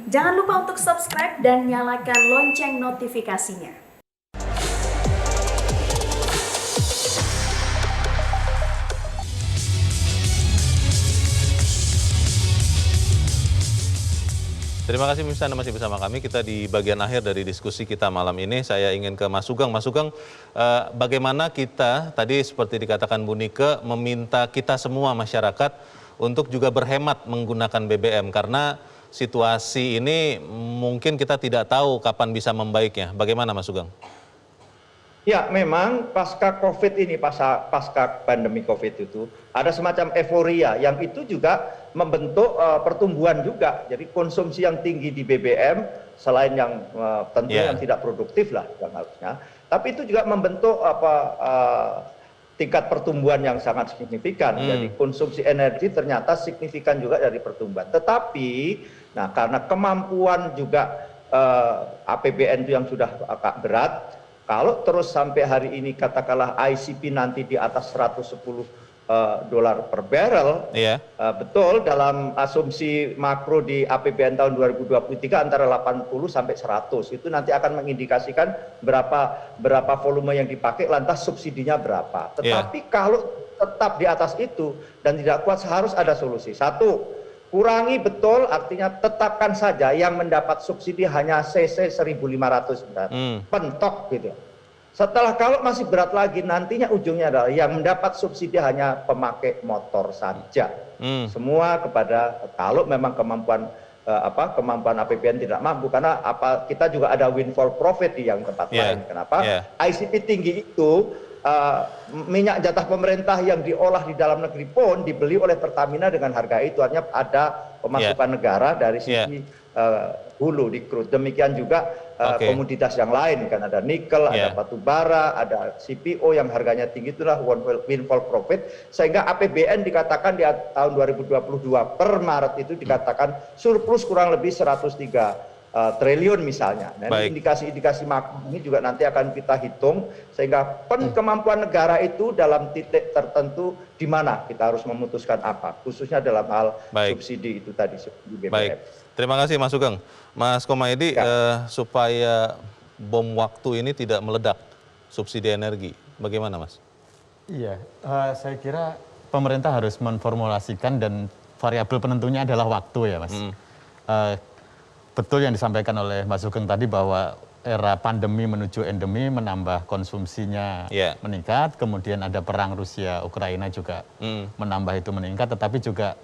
Jangan lupa untuk subscribe dan nyalakan lonceng notifikasinya. Terima kasih pemirsa, Anda masih bersama kami. Kita di bagian akhir dari diskusi kita malam ini. Saya ingin ke Mas Sugeng. Mas Sugeng, bagaimana kita, tadi seperti dikatakan Bu Nike, meminta kita semua masyarakat untuk juga berhemat menggunakan BBM. Karena situasi ini mungkin kita tidak tahu kapan bisa membaiknya. Bagaimana Mas Sugeng? Ya, memang pasca COVID ini, pasca pandemi COVID itu, ada semacam euforia yang itu juga membentuk pertumbuhan juga. Jadi konsumsi yang tinggi di BBM, selain yang tentu yang tidak produktif lah yang harusnya, tapi itu juga membentuk tingkat pertumbuhan yang sangat signifikan. Jadi konsumsi energi ternyata signifikan juga dari pertumbuhan. Tetapi, nah karena kemampuan juga APBN itu yang sudah agak berat, kalau terus sampai hari ini katakanlah ICP nanti di atas 110 dolar per barrel, betul dalam asumsi makro di APBN tahun 2023 antara 80 sampai 100 itu nanti akan mengindikasikan berapa volume yang dipakai, lantas subsidinya berapa. Tetapi kalau tetap di atas itu dan tidak kuat, harus ada solusi. Satu, kurangi betul, artinya tetapkan saja yang mendapat subsidi hanya CC 1.500 pentok gitu. Setelah kalau masih berat lagi, nantinya ujungnya adalah yang mendapat subsidi hanya pemakai motor saja. Semua kepada, kalau memang kemampuan APBN tidak mampu, karena kita juga ada windfall profit di yang tempat lain. Kenapa? ICP tinggi itu minyak jatah pemerintah yang diolah di dalam negeri pun dibeli oleh Pertamina dengan harga itu, artinya ada pemasukan negara dari sisi hulu di crude. Demikian juga komoditas yang lain, kan ada nikel, ada batu bara, ada CPO yang harganya tinggi, itulah windfall profit, sehingga APBN dikatakan di tahun 2022 per Maret itu dikatakan surplus kurang lebih 103 triliun misalnya. Nah, indikasi-indikasi makro ini juga nanti akan kita hitung, sehingga kemampuan negara itu dalam titik tertentu di mana kita harus memutuskan apa, khususnya dalam hal subsidi itu tadi, subsidi BBM. Baik, terima kasih Mas Sugeng. Mas Komaydi, supaya bom waktu ini tidak meledak, subsidi energi, bagaimana Mas? Iya, saya kira pemerintah harus memformulasikan dan variabel penentunya adalah waktu ya Mas. Betul yang disampaikan oleh Mas Sugeng tadi bahwa era pandemi menuju endemi menambah konsumsinya meningkat, kemudian ada perang Rusia-Ukraina juga menambah itu meningkat, tetapi juga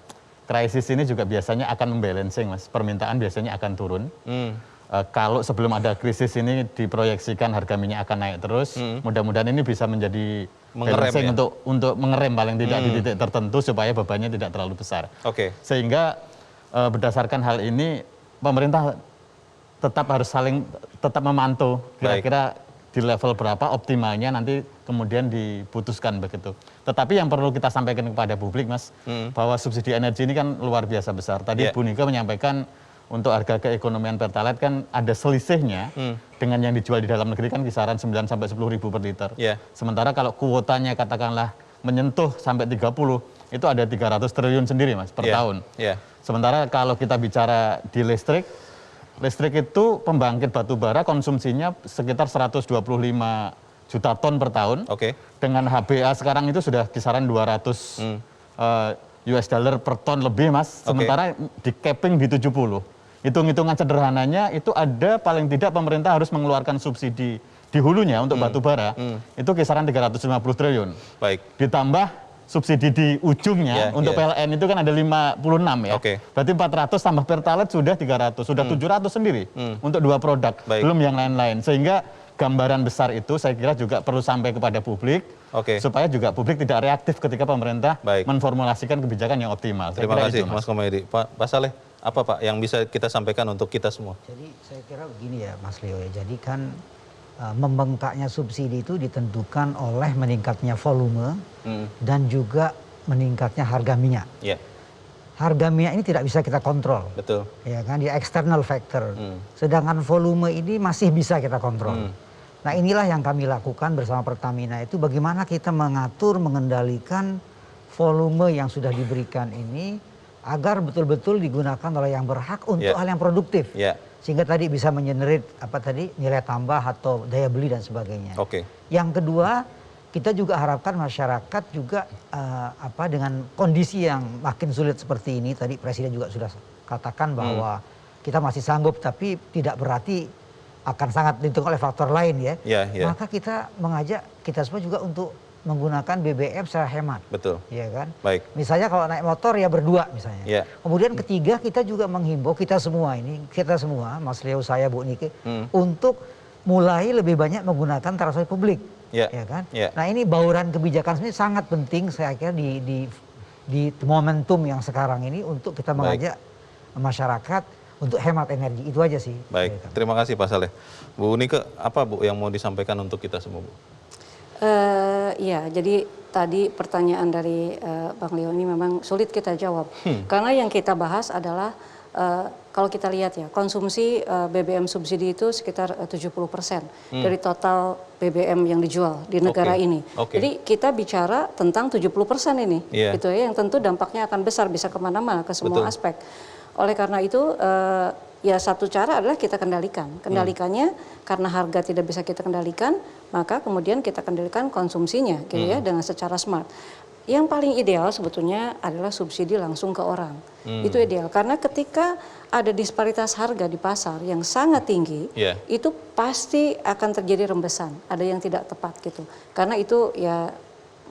krisis ini juga biasanya akan membalancing Mas, permintaan biasanya akan turun. Kalau sebelum ada krisis ini diproyeksikan harga minyak akan naik terus, mudah-mudahan ini bisa menjadi balancing untuk mengerem paling tidak di titik tertentu supaya bebannya tidak terlalu besar. Sehingga berdasarkan hal ini pemerintah tetap harus tetap memantau kira-kira di level berapa optimalnya nanti kemudian diputuskan begitu. Tetapi yang perlu kita sampaikan kepada publik Mas, bahwa subsidi energi ini kan luar biasa besar. Tadi Bu Nike menyampaikan untuk harga keekonomian Pertalite kan ada selisihnya dengan yang dijual di dalam negeri kan kisaran 9 sampai 10 ribu per liter. Sementara kalau kuotanya katakanlah menyentuh sampai 30, itu ada 300 triliun sendiri Mas per tahun. Sementara kalau kita bicara di listrik itu pembangkit batu bara konsumsinya sekitar 125 juta ton per tahun. Dengan HBA sekarang itu sudah kisaran 200 US dollar per ton lebih Mas. Sementara di capping di 70. Hitung-hitungan sederhananya itu ada paling tidak pemerintah harus mengeluarkan subsidi di hulunya untuk batu bara itu kisaran 350 triliun. Ditambah subsidi di ujungnya untuk PLN itu kan ada 56 ya. Berarti 400 tambah Pertalite sudah 300, sudah 700 sendiri untuk dua produk, belum yang lain-lain. Sehingga gambaran besar itu saya kira juga perlu sampai kepada publik, supaya juga publik tidak reaktif ketika pemerintah memformulasikan kebijakan yang optimal. Terima kasih Mas Komaydi. Pak Saleh, apa Pak yang bisa kita sampaikan untuk kita semua? Jadi saya kira begini ya Mas Leo ya, jadi kan membengkaknya subsidi itu ditentukan oleh meningkatnya volume dan juga meningkatnya harga minyak. Harga minyak ini tidak bisa kita kontrol. Ya kan, di external factor. Sedangkan volume ini masih bisa kita kontrol. Nah, inilah yang kami lakukan bersama Pertamina itu, bagaimana kita mengatur, mengendalikan volume yang sudah diberikan ini agar betul-betul digunakan oleh yang berhak untuk Ya. hal yang produktif. Ya. Sehingga tadi bisa mengenerate nilai tambah atau daya beli dan sebagainya. Oke. Yang kedua, kita juga harapkan masyarakat juga dengan kondisi yang makin sulit seperti ini, tadi Presiden juga sudah katakan bahwa kita masih sanggup, tapi tidak berarti akan sangat ditentukan oleh faktor lain ya. Ya. Maka kita mengajak kita semua juga untuk menggunakan BBM secara hemat. Betul. Iya kan? Baik. Misalnya kalau naik motor ya berdua misalnya. Ya. Kemudian ketiga, kita juga menghimbau kita semua, Mas Leo, saya, Bu Nike, untuk mulai lebih banyak menggunakan transportasi publik. Ya. Ya kan? Ya. Nah, ini bauran kebijakan ini sangat penting saya kira di momentum yang sekarang ini untuk kita mengajak masyarakat untuk hemat energi. Itu aja sih. Baik, terima kasih Pak Saleh. Bu Nike, apa Bu yang mau disampaikan untuk kita semua, Bu? Ya, jadi tadi pertanyaan dari Bang Leo ini memang sulit kita jawab. Karena yang kita bahas adalah kalau kita lihat ya, konsumsi BBM subsidi itu sekitar 70% dari total BBM yang dijual di negara ini. Jadi kita bicara tentang 70% ini, gitu ya, yang tentu dampaknya akan besar, bisa kemana-mana, ke semua aspek. Oleh karena itu, ya satu cara adalah kita kendalikan. Kendalikannya karena harga tidak bisa kita kendalikan, maka kemudian kita kendalikan konsumsinya, gitu ya, dengan secara smart. Yang paling ideal sebetulnya adalah subsidi langsung ke orang. Itu ideal, karena ketika ada disparitas harga di pasar yang sangat tinggi, itu pasti akan terjadi rembesan, ada yang tidak tepat gitu. Karena itu ya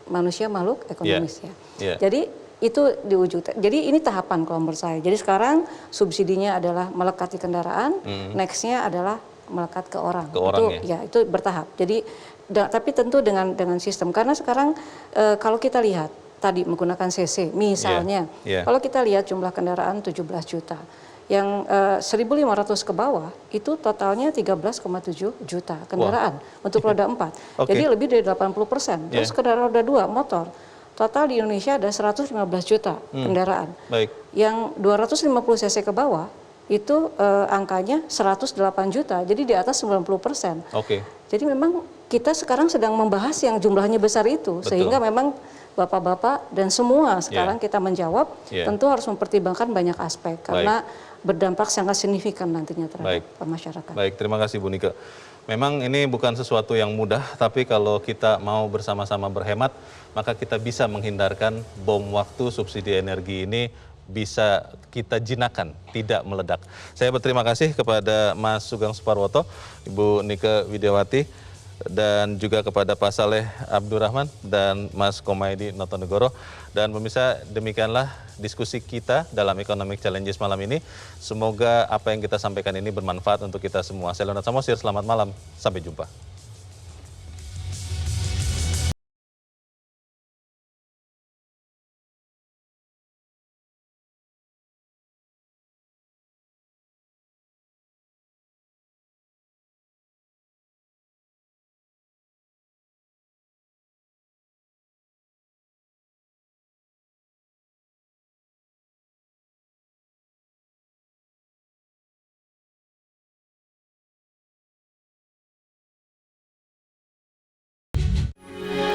manusia makhluk ekonomis ya. Jadi itu diwujudkan. Jadi ini tahapan kalau menurut saya. Jadi sekarang subsidinya adalah melekat di kendaraan, nextnya adalah melekat ke orang. Itu bertahap. Jadi tapi tentu dengan sistem. Karena sekarang kalau kita lihat tadi menggunakan CC misalnya, kalau kita lihat jumlah kendaraan 17 juta, yang 1.500 ke bawah itu totalnya 13,7 juta kendaraan untuk roda 4. Jadi lebih dari 80%. Terus kendaraan roda 2 motor. Total di Indonesia ada 115 juta kendaraan. Yang 250 cc ke bawah itu angkanya 108 juta, jadi di atas 90%. Jadi memang kita sekarang sedang membahas yang jumlahnya besar itu, sehingga memang bapak-bapak dan semua sekarang kita menjawab, tentu harus mempertimbangkan banyak aspek, karena berdampak sangat signifikan nantinya terhadap masyarakat. Baik, terima kasih Bu Nike. Memang ini bukan sesuatu yang mudah, tapi kalau kita mau bersama-sama berhemat, maka kita bisa menghindarkan bom waktu subsidi energi ini bisa kita jinakan, tidak meledak. Saya berterima kasih kepada Mas Sugeng Suparwoto, Ibu Nike Widiawati, dan juga kepada Pak Saleh Abdurrahman dan Mas Komaydi Notonegoro. Dan pemirsa, demikianlah diskusi kita dalam Economic Challenges malam ini. Semoga apa yang kita sampaikan ini bermanfaat untuk kita semua. Saya Leonard Samosir, selamat malam, sampai jumpa.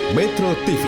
Metro TV,